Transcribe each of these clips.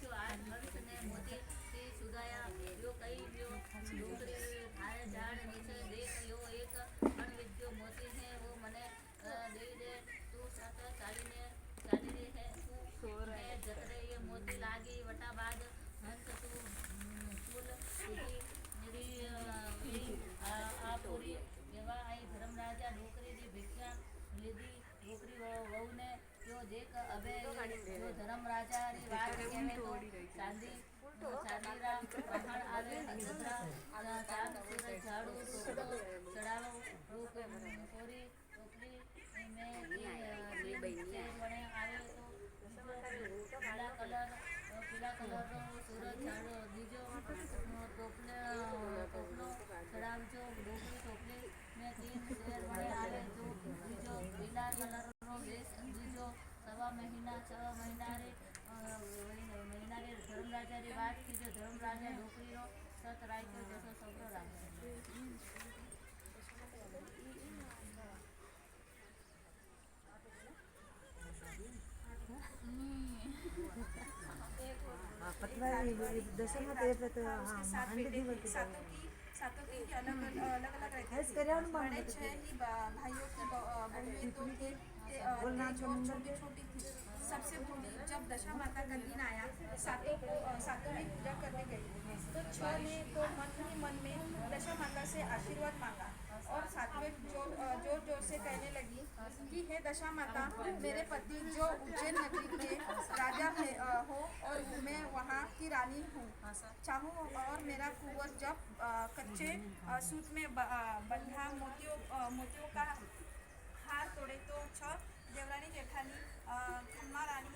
देखियो आज हंस ने मोती થી સુધાયા યો કઈ યો ડોકરી થારે ઝાડ નીચે દેખ યો એક અણવિદ્યો મોતી હે वो મને દઈ દે તું સાથ ચાલી રે હે તું હે જતરે ये मोती लागी वटा बाद हंस तू फूल सीधी मेरी आ पूरी એવા અહીં ધર્મરાજા ડોકરીની ભિક્ષા લીધી ડોકરી વહુને જો દેખ હવે જો ધર્મરાજાની વાત કહેવે તો ચાંદીરા પહાડ આવે ગધરા ચાંદ સૂરજ ઝાડુ ટોપલો ચડાવો કોરી ટોપલી મેં બને આવે તો પીલા કલરનો સૂરજ ઝાડો બીજો ટોપલો ચડાવજો ડોકરી ટોપલી મેં તીન શેર બને આવે તો બીજો પીલા કલરનો વેશ બીજો સવા મહિના 6 મહિના રે ધર્મરાજા રી વાત કીજો ધર્મરાજા ડોકરીનો સત રાખ્યો જસો સૌતો રાખે सातों की अलग अलग रहती है। बड़े 6 ही भाइयों की बहुएं तो जो छोटी छोटी थी सबसे बूढ़ी जब दशा माता का दिन आया सातों में पूजा करने गई तो 6 ने तो मन ही मन में दशा माता से आशीर्वाद मांगा और सातवें जोर से कहने लगी कि हे दशा माता मेरे पति जो उज्जैन नगरी के राजा हो और मैं वहाँ की रानी हूँ चाहूँ और मेरा कुंवर जब कच्चे सूत में बंधा मोतियों का हार तोड़े तो 6 देवरानी जेठानी खम्मा रानी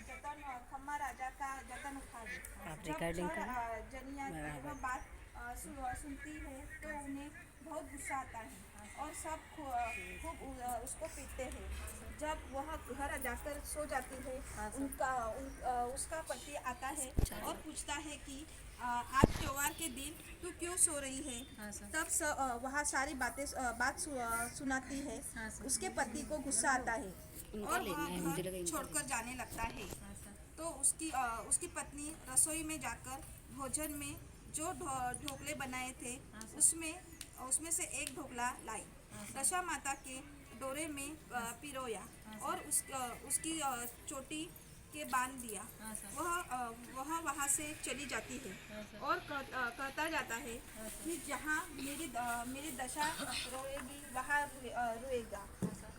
जतन खम्मा राजा का जतन उठाए जब जनिया वह बात सुनती है तो उन्हें बहुत गुस्सा आता है और सब खूब उसको पीटते हैं जब वह घर जाकर सो जाती है उसका पति आता है और पूछता है कि आज त्योहार के दिन तू क्यों सो रही है तब वह सारी बात सुनाती है उसके पति को गुस्सा आता है और वह घर छोड़कर जाने लगता है तो उसकी पत्नी रसोई में जाकर भोजन में जो ढोकले बनाए थे उसमें से एक ढोकला लाई दशा माता के डोरे में पिरोया और उसकी चोटी के बांध दिया वह वहाँ से चली जाती है और कहता जाता है कि जहाँ मेरी दशा रोएगी वहाँ रोएगा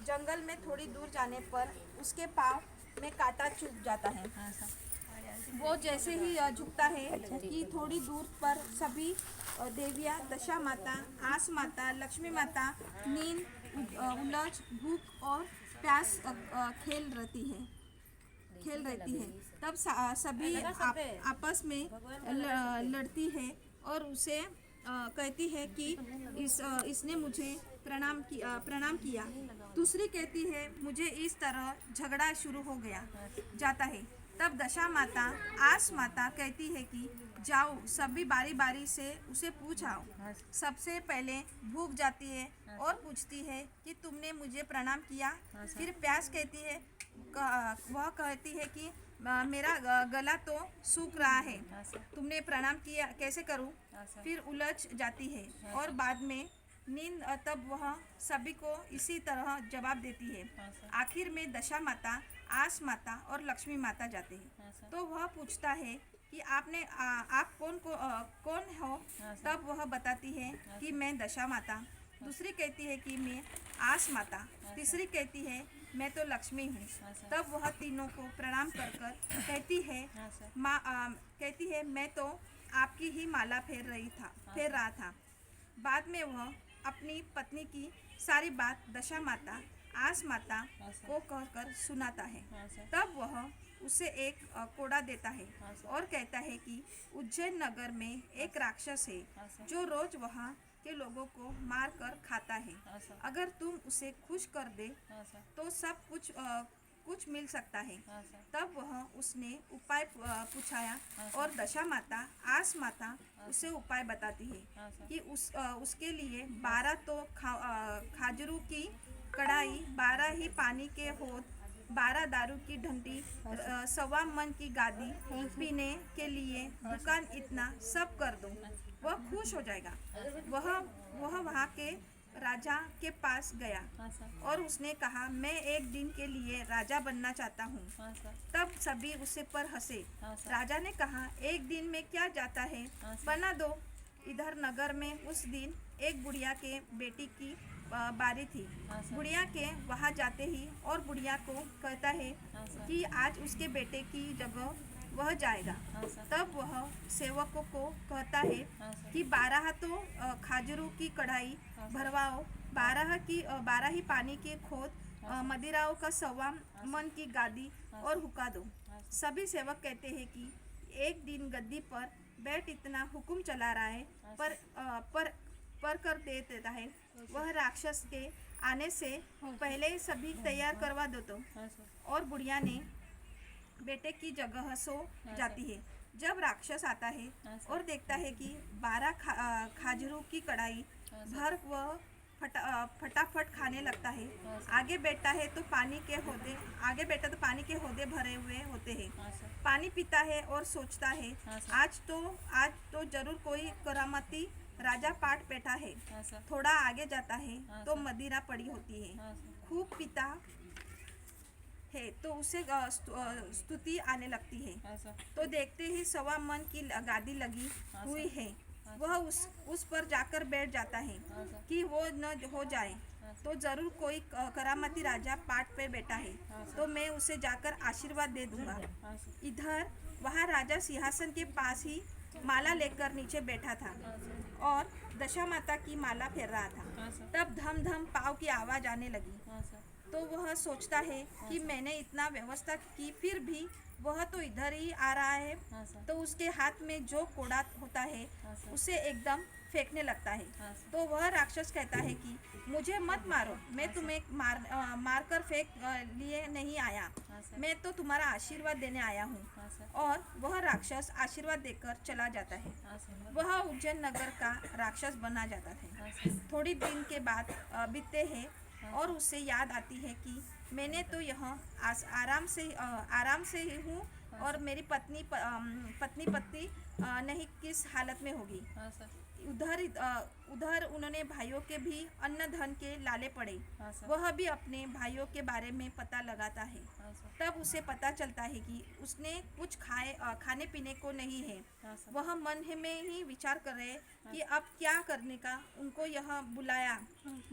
जंगल में थोड़ी दूर जाने पर उसके पाँव में कांटा चुभ जाता है वो जैसे ही झुकता है कि थोड़ी दूर पर सभी देवियाँ दशा माता आस माता लक्ष्मी माता नींद उलझ भूख और प्यास खेल रहती है तब सभी आपस में लड़ती है और उसे कहती है कि इसने मुझे प्रणाम किया दूसरी कहती है मुझे इस तरह झगड़ा शुरू हो जाता है तब दशा माता आस माता कहती है कि जाओ सभी बारी बारी से उसे पूछाओ सबसे पहले भूख जाती है और पूछती है कि तुमने मुझे प्रणाम किया फिर प्यास कहती है वह कहती है कि मेरा गला तो सूख रहा है तुमने प्रणाम किया कैसे करूं फिर उलझ जाती है और बाद में नींद तब वह सभी को इसी तरह जवाब देती है आखिर में दशा माता आस माता और लक्ष्मी माता जाते हैं तो वह पूछता है कि आप कौन हो तब वह बताती है कि मैं दशा माता दूसरी कहती है कि मैं आस माता तीसरी कहती है मैं तो लक्ष्मी हूँ तब वह तीनों को प्रणाम कर कहती है मैं तो आपकी ही माला फेर रहा था बाद में वह अपनी पत्नी की सारी बात दशा माता आस माता को कहकर सुनाता है तब वह उसे एक कोड़ा देता है और कहता है कि उज्जैन नगर में एक राक्षस है जो रोज वहाँ के लोगों को मार कर खाता है अगर तुम उसे खुश कर दे तो सब कुछ मिल सकता है तब वह उसने उपाय पूछाया और दशा माता आस माता उसे उपाय बताती है कि उसके लिए 12 तो खाजरू की कढ़ाई 12 ही पानी के होद 12 दारू की डंडी, 1.25 मन की गादी, पीने के लिए दुकान, इतना सब कर दो, वह खुश हो जाएगा। वह वहाँ के राजा के पास गया और उसने कहा, मैं एक दिन के लिए राजा बनना चाहता हूँ। तब सभी उसे पर हंसे। राजा ने कहा, एक दिन में क्या जाता है, बना दो। इधर नगर में उस दिन एक बुढ़िया के बेटी की बारी थी। बुढ़िया के वहाँ जाते ही और बुढ़िया को कहता है कि आज उसके बेटे की जगह वह जाएगा। तब वह सेवकों को कहता है कि 12 तो खाजरू की कढ़ाई भरवाओ, 12 ही पानी के खोद, मदिराओं का 1.25 मन की गादी और हुक्का दो। सभी सेवक कहते हैं कि एक दिन गद्दी पर बैठ इतना हुक्म चला रहा है, पर कर देता है। वह राक्षस के आने से पहले सभी तैयार करवा दो तो। और बुढ़िया ने बेटे की जगह सो जाती है। जब राक्षस आता है और देखता है कि 12 खाजरू की कढ़ाई भर वह फटाफट खाने लगता है। आगे बैठता तो पानी के होदे भरे हुए होते हैं। पानी पीता है और सोचता है, आज तो जरूर कोई करामती राजा पाट बैठा है। थोड़ा आगे जाता है तो मदिरा पड़ी होती है। खूब पीता है तो उसे स्तुति आने लगती है। तो देखते ही 1.25 मन की गादी लगी हुई है। वह उस पर जाकर बैठ जाता है कि वो न हो जाए तो जरूर कोई करामती राजा पाट पे बैठा है, तो मैं उसे जाकर आशीर्वाद दे दूंगा। इधर वहाँ राजा सिंहासन के पास ही माला लेकर नीचे बैठा था और दशा माता की माला फेर रहा था। तब धम धम पाँव की आवाज़ आने लगी। तो वह सोचता है कि मैंने इतना व्यवस्था की, फिर भी वह तो इधर ही आ रहा है। तो उसके हाथ में जो कोड़ा होता है उसे एकदम फेंकने लगता है। तो वह राक्षस कहता है कि मुझे मत मारो, मैं तुम्हें मार कर फेंक लिए नहीं आया, मैं तो तुम्हारा आशीर्वाद देने आया हूँ। और वह राक्षस आशीर्वाद देकर चला जाता है। वह उज्जैन नगर का राक्षस बना जाता है। थोड़ी दिन के बाद बीतते हैं और उसे याद आती है कि मैंने तो यहाँ आराम से ही हूँ और मेरी पत्नी नहीं किस हालत में होगी। उधर उन्होंने भाइयों के भी अन्न धन के लाले पड़े। वह भी अपने भाइयों के बारे में पता लगाता है। तब उसे पता चलता है कि उसने कुछ खाने पीने को नहीं है। वह मन में ही विचार कर रहे कि अब क्या करने का। उनको यह बुलाया,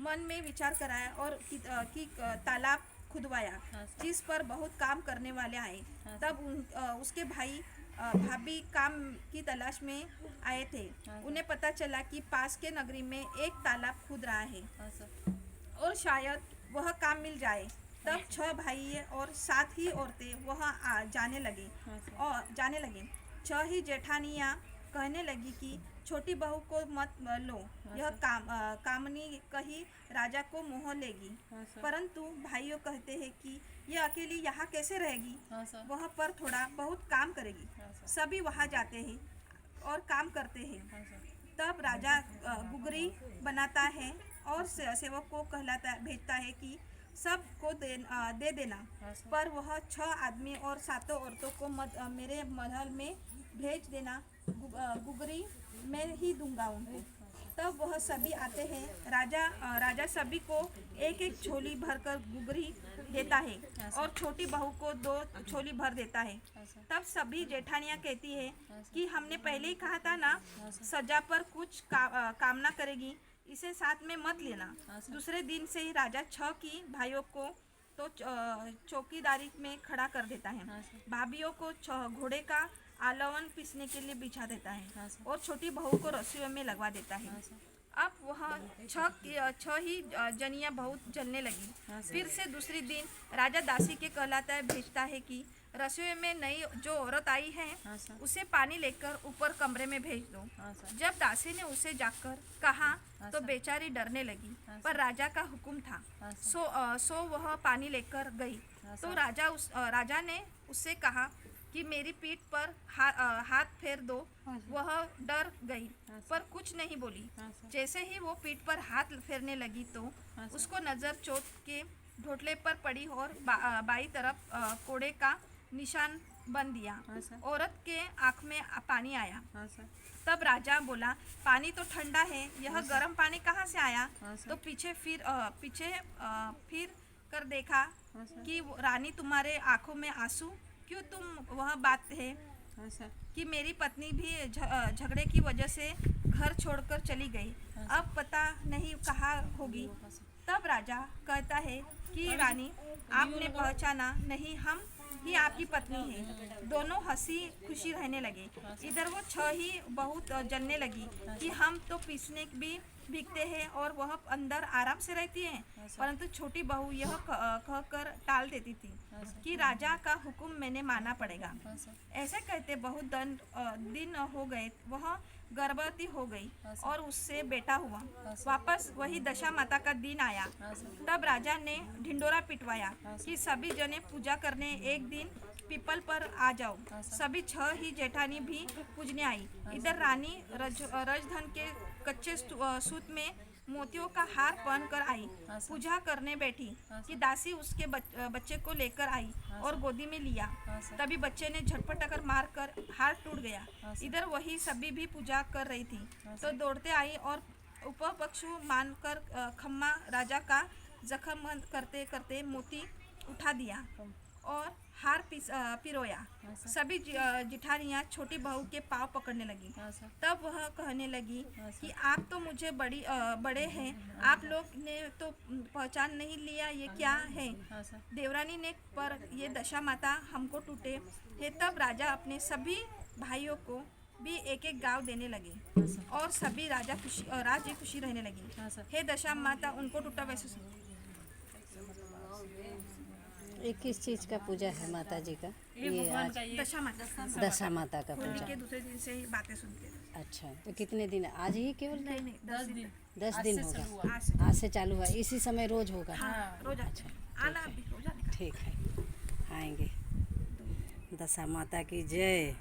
मन में विचार कराया और कि तालाब खुदवाया, जिस पर बहुत काम करने वाले आए। तब उसके भाभी काम की तलाश में आए थे। उन्हें पता चला कि पास के नगरी में एक तालाब खुद रहा है और शायद वह काम मिल जाए। तब 6 भाई और 7 ही औरतें वहाँ जाने लगे। 6 ही जेठानियाँ कहने लगी कि छोटी बहू को मत लो, यह कामनी कही राजा को मोह लेगी। परंतु भाइयों कहते हैं कि यह अकेली यहाँ कैसे रहेगी, वह पर थोड़ा बहुत काम करेगी। सभी वहाँ जाते हैं और काम करते हैं। तब राजा गुगरी बनाता है और सेवक को भेजता है कि सबको दे देना, पर वह 6 आदमी और 7 औरतों को मेरे महल में भेज देना, गुगरी मैं ही दूंगा उनको। तब वह सभी आते हैं। राजा सभी को एक एक झोली भरकर गुगरी देता है और छोटी बहू को 2 झोली भर देता है। तब सभी जेठानियाँ कहती है कि हमने पहले ही कहा था ना, सजा पर कुछ कामना करेगी, इसे साथ में मत लेना। दूसरे दिन से ही राजा 6 की भाइयों को तो चौकीदारी में खड़ा कर देता है। भाभीियों को घोड़े का आलवन पीसने के लिए बिछा देता है और छोटी बहू को रस्सियों में लगवा देता है। अब वह 6 ही जनियाँ बहुत जलने लगी। फिर से दूसरी दिन राजा दासी के कहलाता है भेजता है कि रसोई में नई जो औरत आई है उसे पानी लेकर ऊपर कमरे में भेज दो। जब दासी ने उसे जाकर कहा तो बेचारी डरने लगी, पर राजा का हुक्म था। सो वह पानी लेकर गई। तो राजा ने उससे कहा कि मेरी पीठ पर हाथ फेर दो। वह डर गई पर कुछ नहीं बोली। जैसे ही वो पीठ पर हाथ फेरने लगी तो उसको नजर चोट के ढोटले पर पड़ी और बाई तरफ कोड़े का निशान बन दिया। हाँ सर। औरत के आँख में पानी आया। हाँ सर। तब राजा बोला, पानी तो ठंडा है, यह गर्म पानी कहाँ से आया? हाँ सर। तो पीछे फिर कर देखा हाँ सर। कि रानी तुम्हारे आंखों में आंसू क्यों? तुम वह बात है हाँ सर। कि मेरी पत्नी भी झगड़े की वजह से घर छोड़कर चली गई, अब पता नहीं कहाँ होगी। तब राजा कहता है कि रानी, आपने पहचाना नहीं, हम ही आपकी पत्नी है। दोनों हंसी खुशी रहने लगे। इधर वो ही बहुत जलने लगी कि हम तो पीसने भी भीगते हैं और वह अंदर आराम से रहती है। परंतु छोटी बहू यह कहकर टाल देती थी कि राजा का हुक्म मैंने मानना पड़ेगा। ऐसे कहते बहुत दिन हो गए, वह गर्भवती हो गई और उससे बेटा हुआ। वापस वही दशा माता का दिन आया। तब राजा ने ढिंडोरा पिटवाया कि सभी जने पूजा करने एक दिन पीपल पर आ जाओ। सभी 6 ही जेठानी भी पूजने आई। इधर रानी रजधन के कच्चे सूत में मोतियों का हार पहन कर आई। पूजा करने बैठी कि दासी उसके बच्चे को लेकर आई और गोदी में लिया। तभी बच्चे ने झटपट अकर मार कर हार टूट गया। इधर वही सभी भी पूजा कर रही थी तो दौड़ते आई और उपपक्षु मानकर खम्मा राजा का जख्म करते करते मोती उठा दिया और हार पिरोया। सभी जिठानियाँ छोटी बहू के पाँव पकड़ने लगी। तब वह कहने लगी कि आप तो मुझे बड़े हैं, आप लोग ने तो पहचान नहीं लिया, ये क्या है? देवरानी ने पर ये दशा माता हमको टूटे है। तब राजा अपने सभी भाइयों को भी एक एक गांव देने लगे और सभी राज्य खुशी रहने लगी। हे दशा माता, उनको टूटा वैसे ये किस चीज़ का पूजा है माता जी का? ये आज दशा माता दशा माता का होली पूजा। के दूसरे दिन से ही बातें सुनते हैं। अच्छा, तो कितने दिन? आज ही केवल नहीं 10 दिन 10 दिन होगा। आज से। आज से चालू हुआ, इसी समय रोज होगा। हाँ, रोज आना अभी रोज आने का। ठीक है, आएंगे। दशा माता की जय।